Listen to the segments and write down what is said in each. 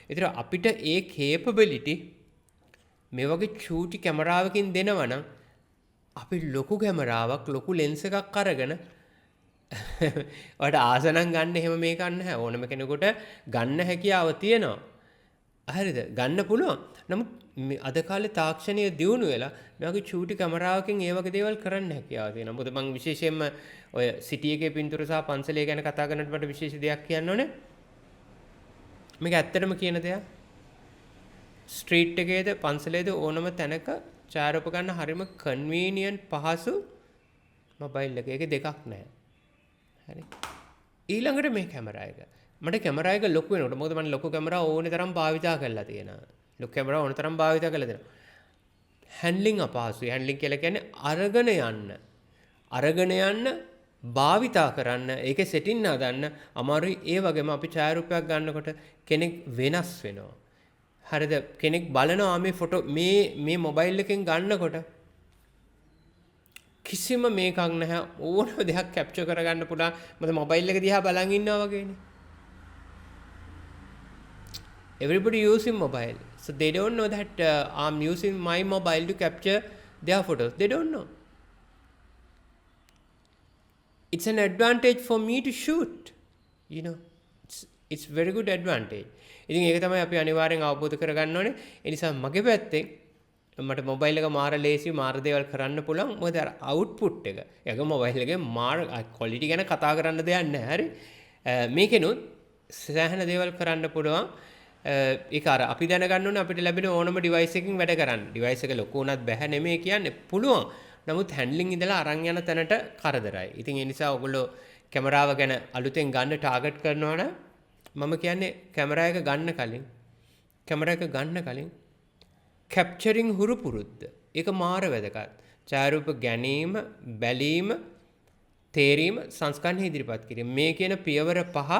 ඒතර අපිට ඒ capability මේ වගේ චූටි කැමරාවකින් දෙනවා නම් අපි ලොකු කැමරාවක් ලොකු ලෙන්ස් එකක් අරගෙන ඔයාලට ආස නම් ගන්න එහෙම මේක නැහැ. ඕනම කෙනෙකුට ගන්න හැකියාව තියෙනවා. හරිද? ගන්න පුළුවන්. නමුත් අද කාලේ තාක්ෂණය දියුණු වෙලා මේ වගේ චූටි කැමරාවකින් ඒ වගේ දේවල් කරන්න හැකියාව තියෙනවා. මොකද මම විශේෂයෙන්ම ඔය සිටි එකේ පින්තූර සහ පන්සලේ ගැන කතා කරනකොට මට විශේෂ දෙයක් කියන්න ඕනේ. මේක ඇත්තටම කියන දෙයක්. ස්ට්‍රීට් එකේද පන්සලේද ඕනම තැනක ඡායාරූප ගන්න හරිම කන්වීනියන්ට් පහසු මොබයිල් එක. ඒකේ දෙකක් නැහැ. හරි. ඊළඟට මේ කැමරා එක. මට කැමරා එක ලොකු වෙනකොට මොකද මම ලොකු කැමරා ඕනේ තරම් භාවිතා කරලා තියෙනවා. ලොකු කැමරා ඕනේ තරම් භාවිතා කරලා තියෙනවා. හැන්ඩ්ලින් අපහසුයි. හැන්ඩ්ලින් කියලා කියන්නේ අරගෙන යන්න භාවිතා කරන්න ඒකේ සෙටින් හදන්න අමාරුයි. ඒ වගේම අපි ඡායාරූපයක් ගන්නකොට කෙනෙක් වෙනස් වෙනවා. හරිද? කෙනෙක් බලනවා මේ ෆොටෝ මේ මොබයිල් එකෙන් ගන්නකොට කිසිම මේකක් නැහැ. ඕනම දෙයක් කැප්චර් කරගන්න පුළුවන්. මොකද මොබයිල් එක දිහා බලන් ඉන්නවා වගේනේ. Everybody using mobile. So they don't know that I'm using my mobile to capture their photos. They don't know. It's an advantage for me to shoot. You know, it's very good advantage. ඉතින් ඒක තමයි අපි අනිවාර්යෙන් අවබෝධ කරගන්න ඕනේ. ඒ නිසා මගේ පැත්තෙන් මට මොබයිල් එක මාර ලේසි මාර දේවල් කරන්න පුළුවන්. මොකද අර අවුට්පුට් එක. ඒක මොබයිල් එකේ මාර ක්වොලිටි ගැන කතා කරන්න දෙයක් නැහැ. හරි. මේකෙනුත් සෑහෙන දේවල් කරන්න පුළුවන්. ඒක අර අපි දැනගන්න ඕනේ අපිට ලැබෙන ඕනම ඩිවයිස් එකකින් වැඩ කරන්න. ඩිවයිස් එක ලොකු වුණත් බෑ නෙමෙයි කියන්නේ පුළුවන්. නමුත් හැන්ඩ්ලින් ඉඳලා අරන් යන තැනට කරදරයි. ඉතින් ඒ නිසා ඔයගොල්ලෝ කැමරාව ගැන අලුතෙන් ගන්න ටාගට් කරනවා නම් මම කියන්නේ කැමරා එක ගන්න කලින් කැප්චරින් හුරු පුරුද්ද. ඒක මාර වැදගත්. ඡායාරූප ගැනීම, බැලීම, තේරීම, සංස්කරණ ඉදිරිපත් කිරීම. මේ කියන පියවර පහ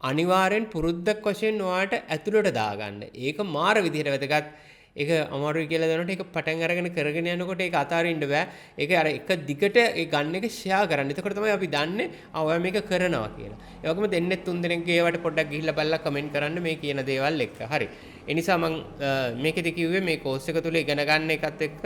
අනිවාර්යෙන් පුරුද්දක් වශයෙන් ඔයාලට ඇතුළට දාගන්න. ඒක මාර විදිහට වැදගත්. ඒක අමාරුයි කියලා දැනනකොට ඒක පටන් අරගෙන කරගෙන යනකොට ඒක අතාරින්න බෑ. ඒක අර එක දිගට ඒ ගන්න එක ෂෙයා කරන්න. එතකොට තමයි අපි දන්නේ ඔයා මේක කරනවා කියලා. ඒ වගේම දෙන්නේ තුන් දෙනෙක්ගේ ඒවට පොඩ්ඩක් ගිහිල්ලා බලලා කමෙන්ට් කරන්න මේ කියන දේවල් එක්ක. හරි. ඒ නිසා මම මේකෙදි කිව්වේ මේ කෝස් එක තුල ඉගෙන ගන්න එකත් එක්ක